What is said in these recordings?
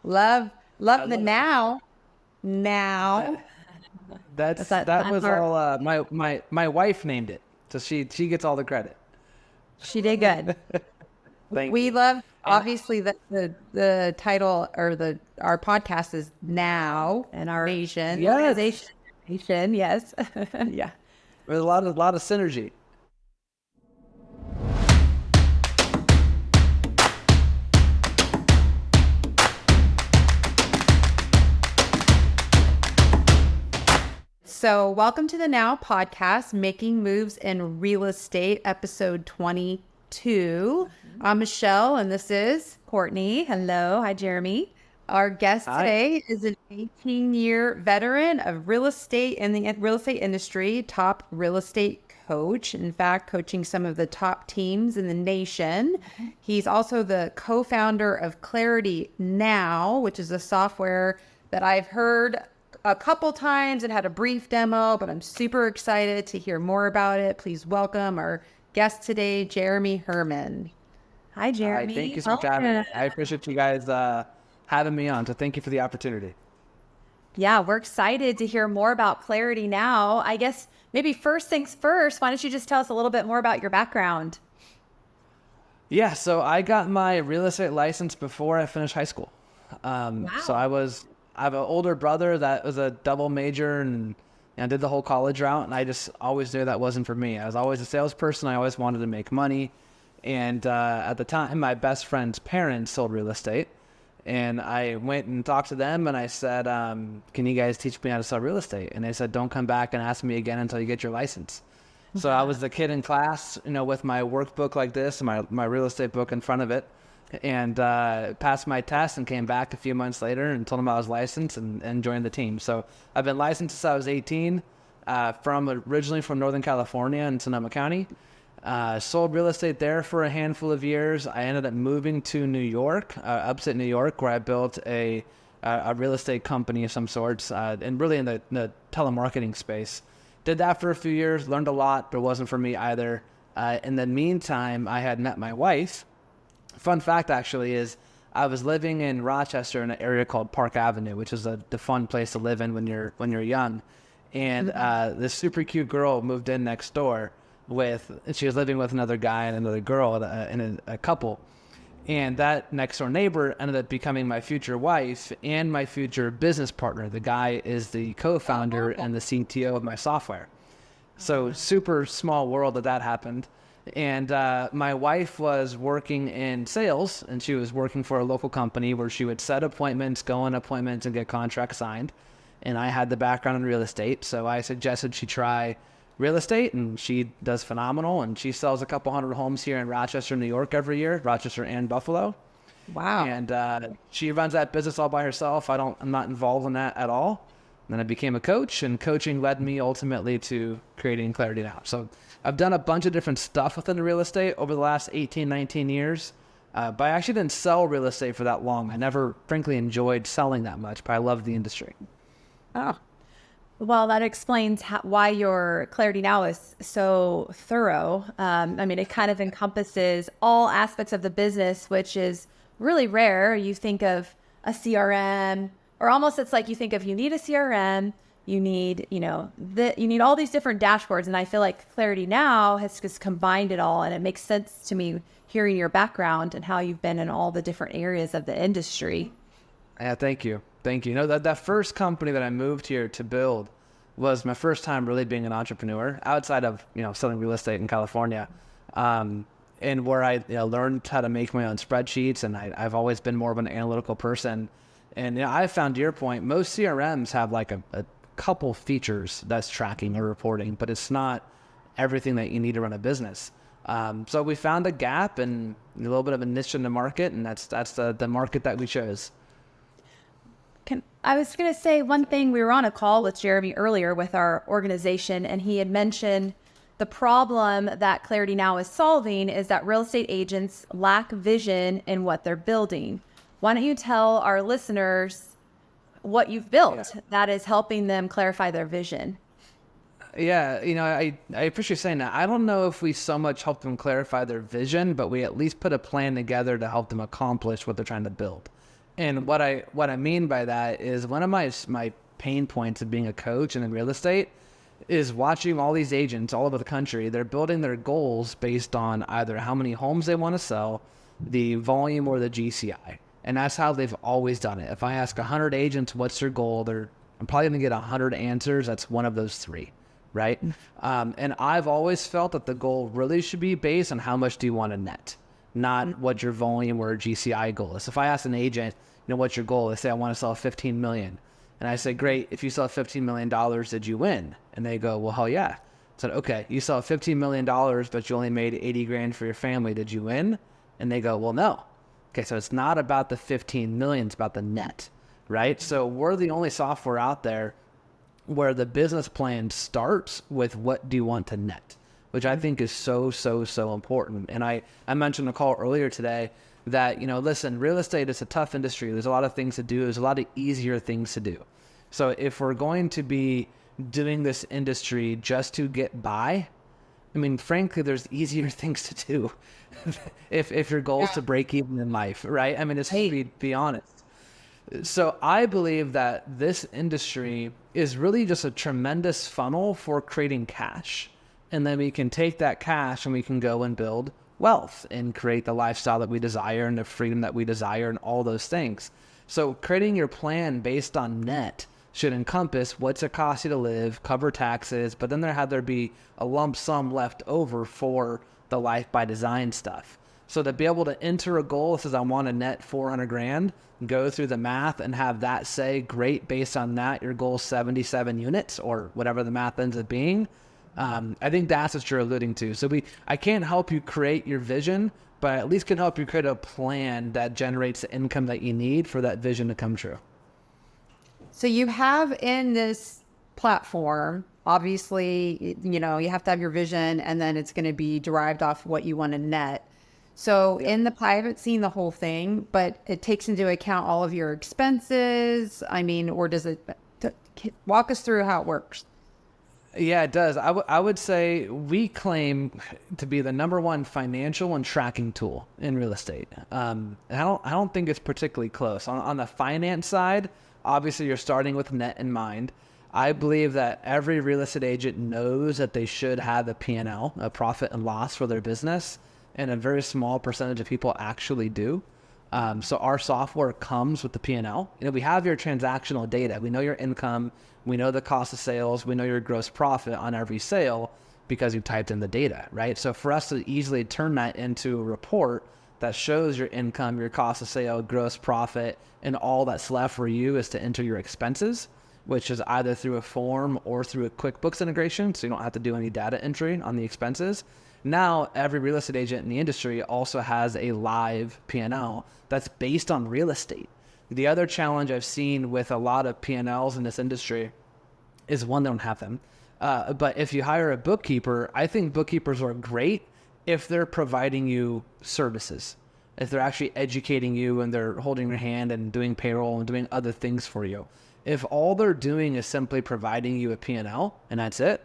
Love, I love the love it. now. That, Now. that That's was our, all my wife named it. So she gets all the credit. she did good. Thank We you. love, And obviously, the title or our podcast is Now and our nation, organization, yes, nation. Yes. Yeah. there's a lot of synergy. So, welcome to the Now podcast, Making Moves in Real Estate, episode 22. I'm Michelle, and this is Courtney. Hello. Hi, Jeremy. Our guest Hi. today is an 18-year veteran of real estate in the real estate industry, top real estate coach. In fact, coaching some of the top teams in the nation. He's also the co founder of Clarity Now, which is a software that I've heard a couple times and had a brief demo, but I'm super excited to hear more about it. Please welcome our guest today, Jeremy Herrman. Hi, Hi. Thank Jeremy. you so much for having Welcome. me. I appreciate you guys having me on. So thank you for the opportunity. Yeah, we're excited to hear more about Clarity Now. I guess maybe first things first, why don't you just tell us a little bit more about your background? Yeah. So I got my real estate license before I finished high school. So Wow. I have an older brother that was a double major and did the whole college route. And I just always knew that wasn't for me. I was always a salesperson. I always wanted to make money. And at the time, my best friend's parents sold real estate. And I went and talked to them and I said, can you guys teach me how to sell real estate? And they said, don't come back and ask me again until you get your license. So I was the kid in class, with my workbook like this and my real estate book in front of it, and passed my test and came back a few months later and told them I was licensed and joined the team. So I've been licensed since I was 18, originally from Northern California in Sonoma County. Sold real estate there for a handful of years. I ended up moving to New York, upstate New York, where I built a real estate company of some sorts, and really in the telemarketing space. Did that for a few years, learned a lot, but it wasn't for me either. In the meantime, I had met my wife. Fun fact, actually, is I was living in Rochester in an area called Park Avenue, which is the fun place to live in when you're young. And this super cute girl moved in next door she was living with another guy and another girl and a couple. And that next door neighbor ended up becoming my future wife and my future business partner. The guy is the co-founder and the CTO of my software. So super small world that happened. And my wife was working in sales, and she was working for a local company where she would set appointments, go on appointments, and get contracts signed. And I had the background in real estate, so I suggested she try real estate, and she does phenomenal. And she sells a couple hundred homes here in Rochester, New York every year, Rochester and Buffalo. Wow. And she runs that business all by herself. I'm not involved in that at all. And then I became a coach, and coaching led me ultimately to creating Clarity Now. So I've done a bunch of different stuff within the real estate over the last 18, 19 years. But I actually didn't sell real estate for that long. I never, frankly, enjoyed selling that much, but I love the industry. Oh, well, that explains why your Clarity Now is so thorough. I mean, it kind of encompasses all aspects of the business, which is really rare. You think of a CRM, or almost it's like you think of you need a CRM, you need, you need all these different dashboards. And I feel like Clarity Now has just combined it all. And it makes sense to me hearing your background and how you've been in all the different areas of the industry. Yeah, thank you. Thank you. That first company that I moved here to build was my first time really being an entrepreneur outside of, selling real estate in California. And where I learned how to make my own spreadsheets. And I've always been more of an analytical person. And I found, to your point, most CRMs have like a couple features that's tracking or reporting, but it's not everything that you need to run a business. So we found a gap and a little bit of a niche in the market, and that's the market that we chose. I was going to say one thing. We were on a call with Jeremy earlier with our organization, and he had mentioned the problem that Clarity Now is solving is that real estate agents lack vision in what they're building. Why don't you tell our listeners what you've Yeah. built that is helping them clarify their vision? Yeah, I appreciate saying that. I don't know if we so much help them clarify their vision, but we at least put a plan together to help them accomplish what they're trying to build. And what I mean by that is one of my pain points of being a coach and in real estate is watching all these agents all over the country. They're building their goals based on either how many homes they want to sell, the volume, or the GCI. And that's how they've always done it. If I ask 100 agents what's their goal, I'm probably going to get 100 answers. That's one of those three, right? And I've always felt that the goal really should be based on how much do you want to net, not what your volume or GCI goal is. If I ask an agent, what's your goal? They say, I want to sell 15 million. And I say, great, if you sell $15 million, did you win? And they go, well, hell yeah. I said, okay, you sell $15 million, but you only made 80 grand for your family. Did you win? And they go, well, no. Okay, so it's not about the 15 million, it's about the net, right? So we're the only software out there where the business plan starts with what do you want to net, which I think is so, so, so important. And I mentioned a call earlier today that, listen, real estate is a tough industry. There's a lot of things to do. There's a lot of easier things to do. So if we're going to be doing this industry just to get by, I mean, frankly, there's easier things to do if your goal is to break even in life, right? I mean, it's be honest. So I believe that this industry is really just a tremendous funnel for creating cash. And then we can take that cash and we can go and build wealth and create the lifestyle that we desire and the freedom that we desire and all those things. So creating your plan based on net should encompass what's it cost you to live, cover taxes, but then there be a lump sum left over for the life by design stuff. So to be able to enter a goal that says I want to net 400 grand, go through the math and have that say, great, based on that, your goal is 77 units or whatever the math ends up being. I think that's what you're alluding to. So I can't help you create your vision, but I at least can help you create a plan that generates the income that you need for that vision to come true. So you have in this platform, obviously, you have to have your vision and then it's going to be derived off what you want to net. So in the, I haven't seen the whole thing, but it takes into account all of your expenses. I mean, or does it walk us through how it works? Yeah, it does. I would say we claim to be the number one financial and tracking tool in real estate. And I don't think it's particularly close. On the finance side, obviously you're starting with net in mind. I believe that every real estate agent knows that they should have a P&L, a profit and loss for their business, and a very small percentage of people actually do. So our software comes with the P&L. We have your transactional data. We know your income. We know the cost of sales. We know your gross profit on every sale because you typed in the data, right? So for us to easily turn that into a report that shows your income, your cost of sale, gross profit, and all that's left for you is to enter your expenses, which is either through a form or through a QuickBooks integration. So you don't have to do any data entry on the expenses. Now, every real estate agent in the industry also has a live P&L that's based on real estate. The other challenge I've seen with a lot of P&Ls in this industry is, one, they don't have them. But if you hire a bookkeeper, I think bookkeepers are great if they're providing you services, if they're actually educating you and they're holding your hand and doing payroll and doing other things for you. If all they're doing is simply providing you a P&L and that's it,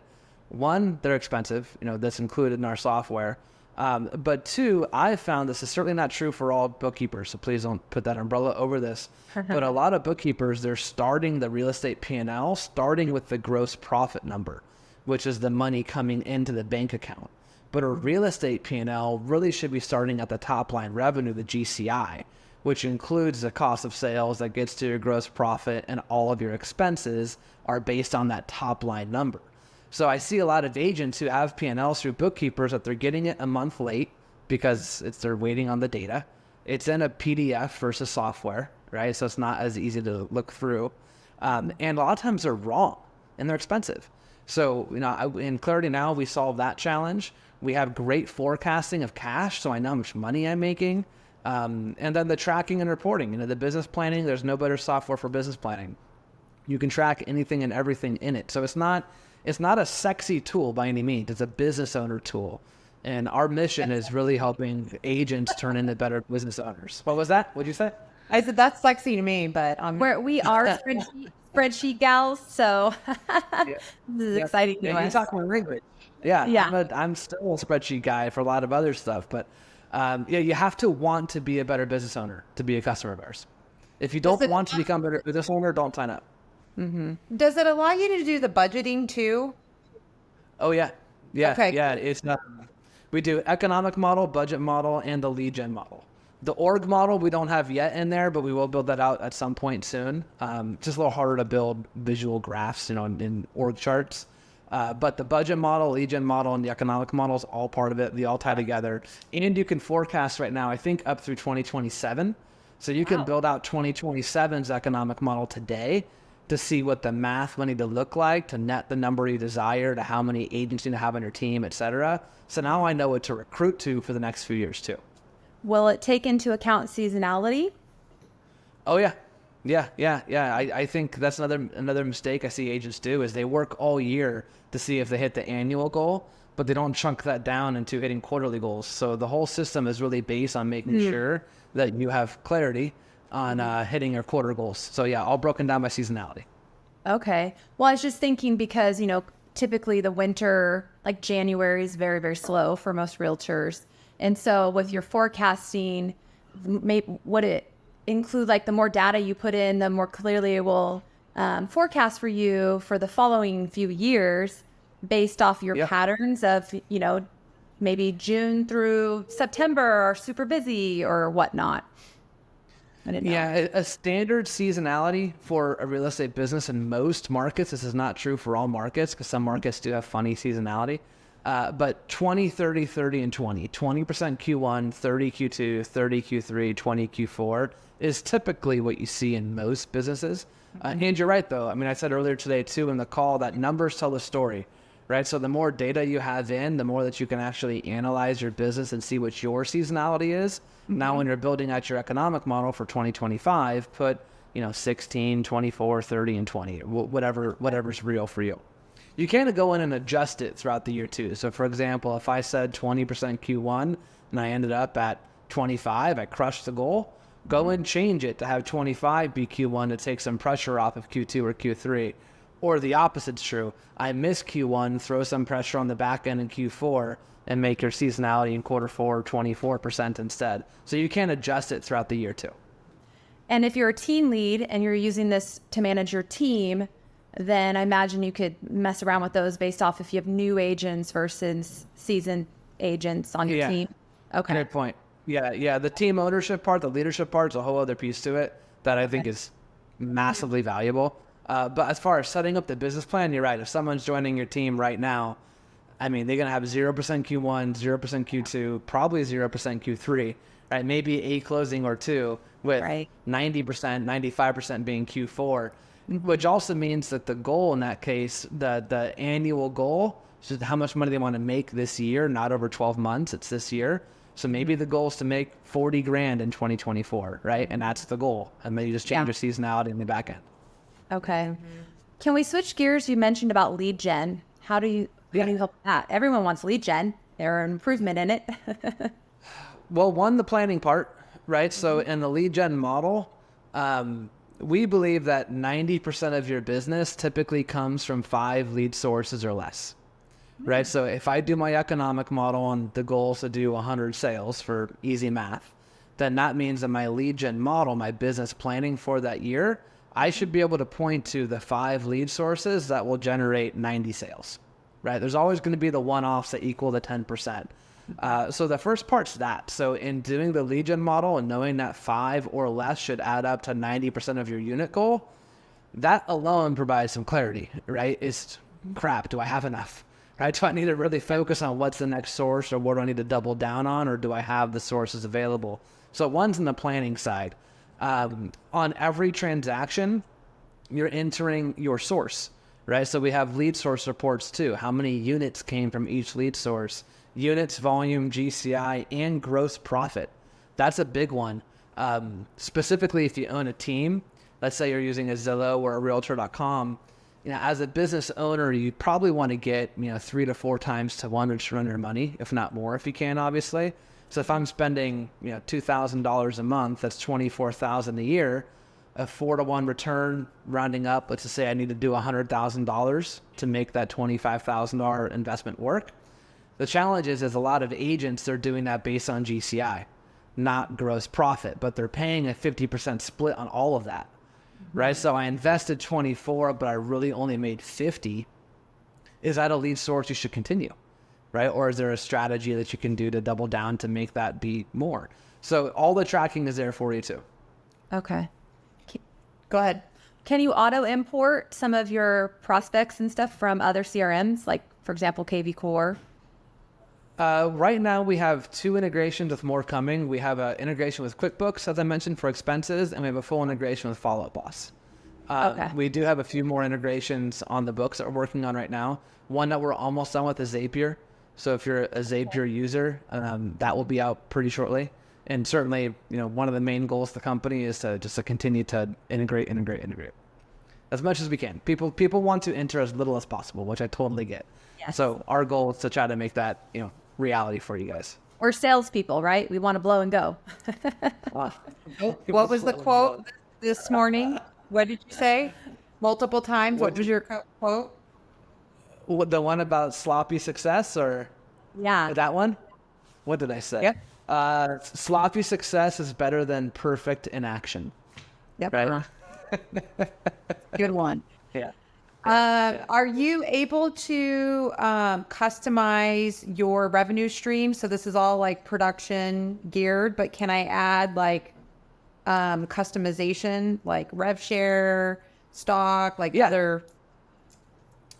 one, they're expensive, that's included in our software. But two, I've found this is certainly not true for all bookkeepers, so please don't put that umbrella over this. But a lot of bookkeepers, they're starting the real estate P&L, starting with the gross profit number, which is the money coming into the bank account. But a real estate P&L really should be starting at the top line revenue, the GCI, which includes the cost of sales that gets to your gross profit, and all of your expenses are based on that top line number. So I see a lot of agents who have P&Ls through bookkeepers that they're getting it a month late because they're waiting on the data. It's in a PDF versus software, right? So it's not as easy to look through. And a lot of times they're wrong and they're expensive. So, in Clarity Now, we solve that challenge. We have great forecasting of cash, so I know how much money I'm making. And then the tracking and reporting, the business planning, there's no better software for business planning. You can track anything and everything in it. So it's not a sexy tool by any means. It's a business owner tool. And our mission is really helping agents turn into better business owners. What was that? What'd you say? I said that's sexy to me, but we are spreadsheet gals, so Yeah. this is Yeah. exciting to Yeah, you us. talk my language. Yeah, Yeah. I'm still a spreadsheet guy for a lot of other stuff, but you have to want to be a better business owner to be a customer of ours. If you Does don't it want to become a business owner, don't sign up. does it allow you to do the budgeting too? Oh yeah, yeah, Okay. yeah. It's we do economic model, budget model, and the lead gen model. The org model we don't have yet in there, but we will build that out at some point soon. Just a little harder to build visual graphs, in org charts. But the budget model, lead gen model, and the economic model is all part of it. They all tie together, and you can forecast right now. I think up through 2027. So you can Wow. build out 2027's economic model today to see what the math will need to look like to net the number you desire, to how many agents you need to have on your team, etc. So now I know what to recruit to for the next few years too. Will it take into account seasonality? Oh yeah, yeah. I think that's another mistake I see agents do is they work all year to see if they hit the annual goal, but they don't chunk that down into hitting quarterly goals. So the whole system is really based on making sure that you have clarity on hitting your quarter goals. So yeah, all broken down by seasonality. Okay. Well, I was just thinking because, typically the winter, like January, is very, very slow for most realtors. And so with your forecasting, would it include like the more data you put in, the more clearly it will forecast for you for the following few years based off your Yeah. patterns of, maybe June through September are super busy or whatnot? I didn't know. Yeah, a standard seasonality for a real estate business in most markets. This is not true for all markets because some markets do have funny seasonality. But 20, 30, 30, and 20. 20% Q1, 30 Q2, 30 Q3, 20 Q4 is typically what you see in most businesses. And you're right, though. I mean, I said earlier today, too, in the call that numbers tell the story, right? So the more data you have in, the more that you can actually analyze your business and see what your seasonality is. Now, when you're building out your economic model for 2025, put, 16, 24, 30, and 20, whatever's real for you. You can go in and adjust it throughout the year too. So for example, if I said 20% Q1 and I ended up at 25, I crushed the goal, go and change it to have 25 be Q1 to take some pressure off of Q2 or Q3. Or the opposite's true. I miss Q1, throw some pressure on the back end in Q4 and make your seasonality in quarter four 24% instead. So you can adjust it throughout the year too. And if you're a team lead and you're using this to manage your team, then I imagine you could mess around with those based off if you have new agents versus seasoned agents on your Yeah, team. Okay. good point. Yeah. The team ownership part, the leadership part is a whole other piece to it that I think is massively valuable. But as far as setting up the business plan, you're right. If someone's joining your team right now, I mean, they're going to have 0% Q1, 0% Q2, probably 0% Q3, right? Maybe a closing or two with Right. 90%, 95% being Q4, which also means that the goal in that case, the annual goal, is how much money they want to make this year, not over 12 months, it's this year. So maybe the goal is to make 40 grand in 2024, right? And that's the goal. And then you just change Yeah. your seasonality in the back end. Okay. Can we switch gears? You mentioned about lead gen. How do you help with that? Everyone wants lead gen. There are an improvement in it. Well, one, the planning part, right? So in the lead gen model, we believe that 90% of your business typically comes from 5 lead sources or less, right? So if I do my economic model and the goal is to do 100 sales for easy math, then that means that my lead gen model, my business planning for that year, I should be able to point to the 5 lead sources that will generate 90 sales, right? There's always going to be the one-offs that equal the 10%. So the first part's that. So in doing the lead gen model and knowing that 5 or less should add up to 90% of your unit goal, that alone provides some clarity, right? It's crap. Do I have enough? Right? Do I need to really focus on what's the next source or what do I need to double down on, or do I have the sources available? So one's in the planning side. On every transaction, you're entering your source, right? So we have lead source reports too. How many units came from each lead source? Units, volume, GCI, and gross profit. That's a big one. Specifically, if you own a team, let's say you're using a Zillow or a Realtor.com, as a business owner, you probably want to get 3 to 4 times to 1 return on your money, if not more, if you can, obviously. So if I'm spending $2,000 a month, that's $24,000 a year. A 4 to 1 return, rounding up. Let's just say I need to do $100,000 to make that $25,000 investment work. The challenge is a lot of agents, they're doing that based on GCI. not gross profit, but they're paying a 50% split on all of that, right? So I invested 24, but I really only made 50. Is that a lead source you should continue, right? Or is there a strategy that you can do to double down to make that be more? So all the tracking is there for you too. Okay. Go ahead. Can you auto import some of your prospects and stuff from other CRMs, like for example, KV Core? Right now we have 2 integrations with more coming. We have an integration with QuickBooks, as I mentioned, for expenses, and we have a full integration with Follow Up Boss. Okay. We do have a few more integrations on the books that we're working on right now. One that we're almost done with is Zapier. So if you're a Zapier user, that will be out pretty shortly. And certainly, one of the main goals of the company is to continue to integrate as much as we can. People want to enter as little as possible, which I totally get. Yes. So our goal is to try to make that, reality for you guys. We're salespeople, right? We want to blow and go. What was the quote this morning? What did you say? Multiple times. What was your quote? The one about sloppy success, or Yeah. that one? What did I say? Yep. Sloppy success is better than perfect inaction. Yep. Right? Good one. Yeah. Are you able to customize your revenue stream? So this is all like production geared, but can I add like customization, like rev share, stock, like other?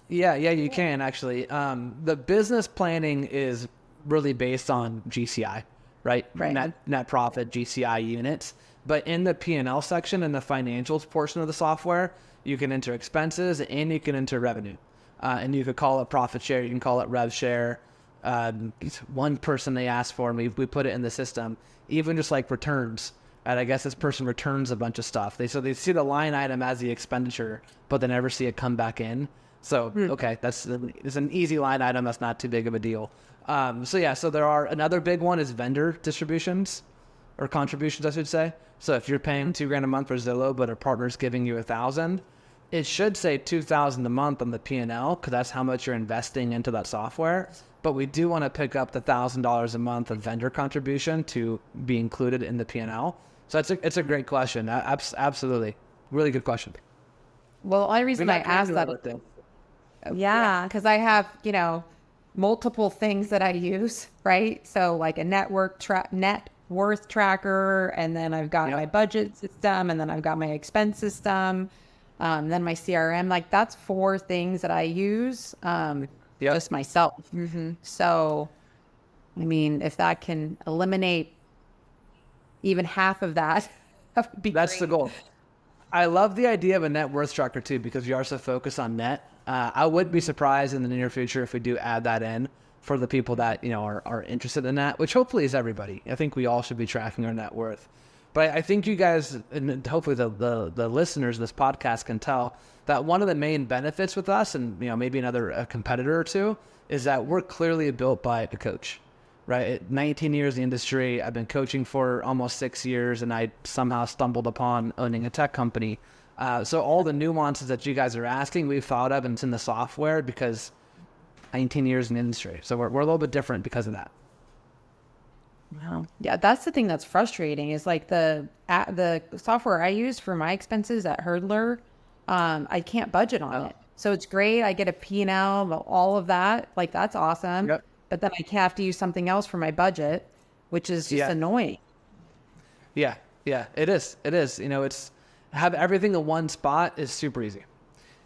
Yeah, you can actually. The business planning is really based on GCI, right? Right. Net profit, GCI units. But in the P&L section, in the financials portion of the software, you can enter expenses and you can enter revenue. And you could call it profit share, you can call it rev share. One person they asked for, and we put it in the system, even just like returns. And I guess this person returns a bunch of stuff. They see the line item as the expenditure, but they never see it come back in. So, okay, it's an easy line item. That's not too big of a deal. So there are, another big one is vendor distributions or contributions, I should say. So if you're paying $2,000 a month for Zillow, but a partner's giving you $1,000, it should say $2,000 a month on the P&L because that's how much you're investing into that software. But we do want to pick up the $1,000 a month of vendor contribution to be included in the P&L. So it's a great question. Absolutely. Really good question. Well, the only reason I asked that is Yeah. because I have, multiple things that I use, right? So like a net worth tracker, and then I've got my budget system, and then I've got my expense system, then my CRM. Like that's 4 things that I use just myself. So, I mean, if that can eliminate even half of that, that would be That's great. the goal. I love the idea of a net worth tracker too, because you are so focused on net. I wouldn't be surprised in the near future if we do add that in for the people that are interested in that, which hopefully is everybody. I think we all should be tracking our net worth. But I think you guys, and hopefully the listeners of this podcast can tell that one of the main benefits with us, and maybe a competitor or two, is that we're clearly built by a coach. Right, 19 years in the industry. I've been coaching for almost 6 years, and I somehow stumbled upon owning a tech company. So all the nuances that you guys are asking, we've thought of, and it's in the software because 19 years in the industry. So we're a little bit different because of that. Wow. Yeah, that's the thing that's frustrating is like the software I use for my expenses at Hurdler, I can't budget on it. So it's great. I get a P&L, all of that. Like that's awesome. Yep. But then I have to use something else for my budget, which is just annoying. Yeah, it is. It's have everything in one spot is super easy.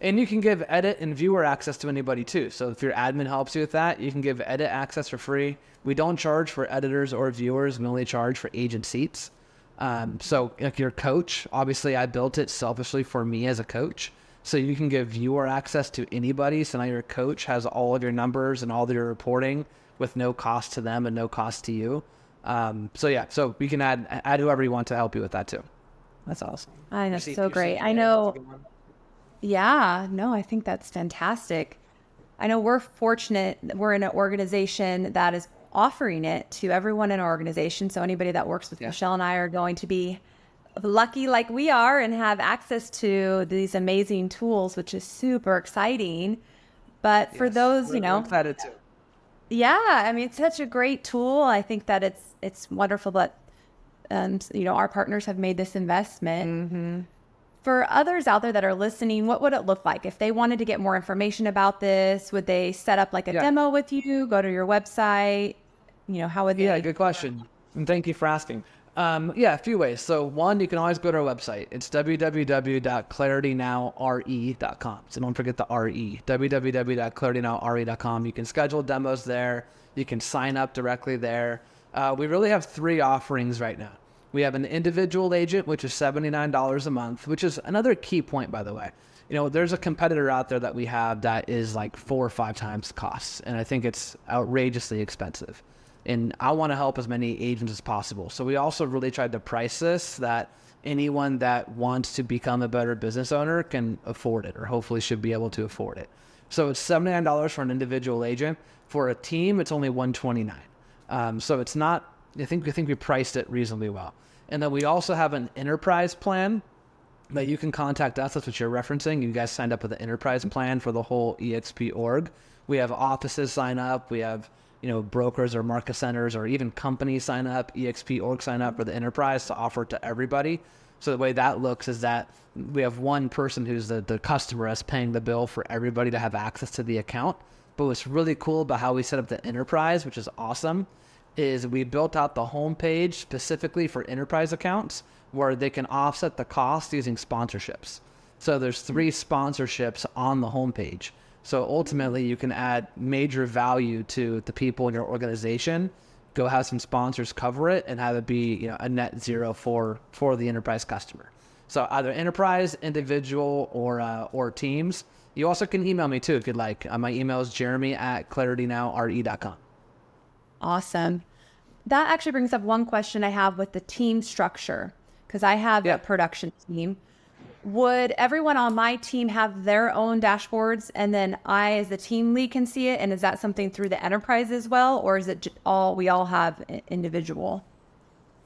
And you can give edit and viewer access to anybody too. So if your admin helps you with that, you can give edit access for free. We don't charge for editors or viewers. We only charge for agent seats. So if you're a coach, obviously I built it selfishly for me as a coach. So you can give viewer access to anybody. So now your coach has all of your numbers and all of your reporting with no cost to them and no cost to you. So we can add whoever you want to help you with that too. That's awesome. I think that's so great. I know. Yeah, no, I think that's fantastic. I know we're fortunate that we're in an organization that is offering it to everyone in our organization. So anybody that works with Michelle and I are going to be lucky like we are and have access to these amazing tools, which is super exciting. But for those, we're excited too. yeah, I mean, it's such a great tool. I think that it's wonderful that Our partners have made this investment. For others out there that are listening, what would it look like if they wanted to get more information about this? Would they set up like a demo with you, go to your website? How would they? Yeah, good question. And thank you for asking. A few ways. So one, you can always go to our website. It's www.claritynowre.com. So don't forget the RE, www.claritynowre.com. You can schedule demos there. You can sign up directly there. We really have 3 offerings right now. We have an individual agent, which is $79 a month, which is another key point, by the way. There's a competitor out there that we have that is like 4 or 5 times the cost. And I think it's outrageously expensive. And I want to help as many agents as possible. So we also really tried to price this that anyone that wants to become a better business owner can afford it, or hopefully should be able to afford it. So it's $79 for an individual agent. For a team, it's only $129. So it's not, I think we priced it reasonably well. And then we also have an enterprise plan that you can contact us. That's what you're referencing. You guys signed up with the enterprise plan for the whole EXP org. We have offices sign up. We have brokers or market centers or even companies sign up, EXP org sign up for the enterprise to offer it to everybody. So the way that looks is that we have one person who's the customer as paying the bill for everybody to have access to the account. But what's really cool about how we set up the enterprise, which is awesome, is we built out the homepage specifically for enterprise accounts where they can offset the cost using sponsorships. So there's 3 sponsorships on the homepage. So ultimately, you can add major value to the people in your organization, go have some sponsors cover it, and have it be a net zero for the enterprise customer. So either enterprise, individual, or teams. You also can email me too if you'd like. My email is jeremy@claritynowre.com. Awesome. That actually brings up one question I have with the team structure, because I have a production team. Would everyone on my team have their own dashboards, and then I as the team lead can see it? And is that something through the enterprise as well? Or is it we all have individual?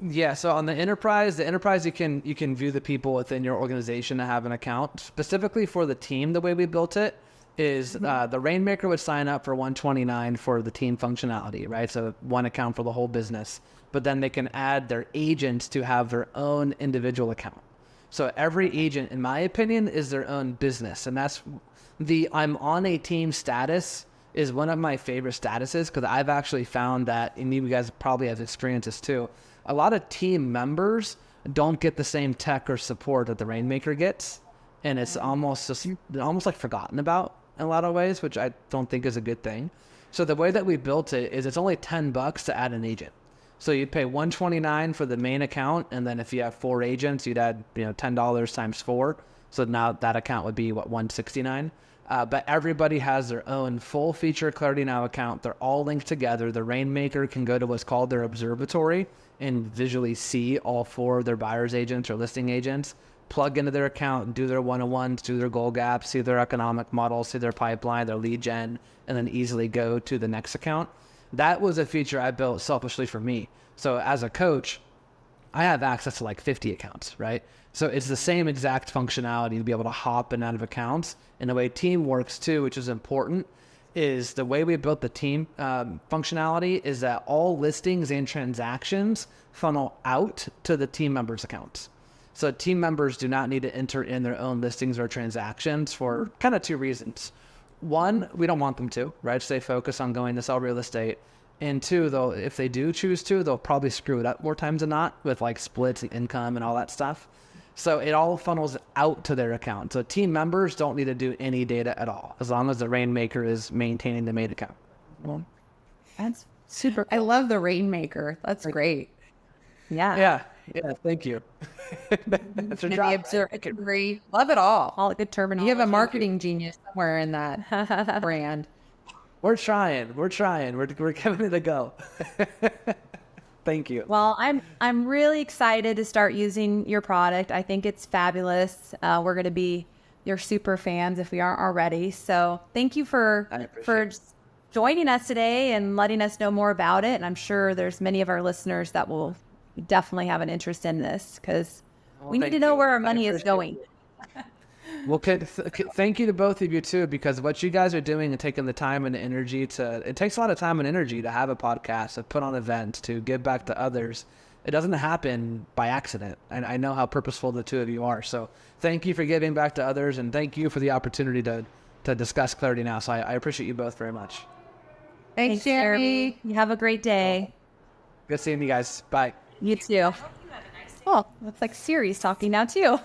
Yeah, so on the enterprise you can view the people within your organization that have an account. Specifically for the team, the way we built it is the Rainmaker would sign up for $129 for the team functionality, right? So one account for the whole business. But then they can add their agents to have their own individual account. So every agent, in my opinion, is their own business. And that's the I'm on a team status is one of my favorite statuses, because I've actually found that, and you guys probably have experienced this too, a lot of team members don't get the same tech or support that the Rainmaker gets. And it's almost like forgotten about in a lot of ways, which I don't think is a good thing. So the way that we built it is it's only $10 to add an agent. So you'd pay $129 for the main account, and then if you have 4 agents, you'd add $10 times 4. So now that account would be $169. But everybody has their own full feature Clarity Now account. They're all linked together. The Rainmaker can go to what's called their observatory and visually see all 4 of their buyers agents or listing agents, plug into their account, do their one-on-ones, do their goal gaps, see their economic models, see their pipeline, their lead gen, and then easily go to the next account. That was a feature I built selfishly for me. So as a coach, I have access to like 50 accounts, right? So it's the same exact functionality to be able to hop in and out of accounts. And the way team works too, which is important, is the way we built the team functionality is that all listings and transactions funnel out to the team members' accounts. So team members do not need to enter in their own listings or transactions for kind of 2 reasons. One, we don't want them to, right? Stay focused on going to sell real estate. And 2, though, if they do choose to, they'll probably screw it up more times than not with like splits and income and all that stuff. So it all funnels out to their account. So team members don't need to do any data at all, as long as the Rainmaker is maintaining the main account. Well, that's super I cool. love the Rainmaker. That's great. Yeah. Yeah, thank you. That's your The job. observatory. Love it all. Good terminology. You have a marketing genius somewhere in that brand. We're trying. We're giving it a go. Thank you. Well, I'm really excited to start using your product. I think it's fabulous. We're going to be your super fans if we aren't already. So thank you for joining us today and letting us know more about it. And I'm sure there's many of our listeners that will definitely have an interest in this, because we need to know where our money is going. Well, thank you to both of you too, because what you guys are doing and taking the time and the energy it takes a lot of time and energy to have a podcast, to put on events, to give back to others. it doesn't happen by accident. And I know how purposeful the two of you are. So thank you for giving back to others, and thank you for the opportunity to discuss Clarity Now. So I appreciate you both very much. Thanks, Jeremy. You have a great day. Good seeing you guys. Bye. You too. Oh, that's like Siri's talking now too.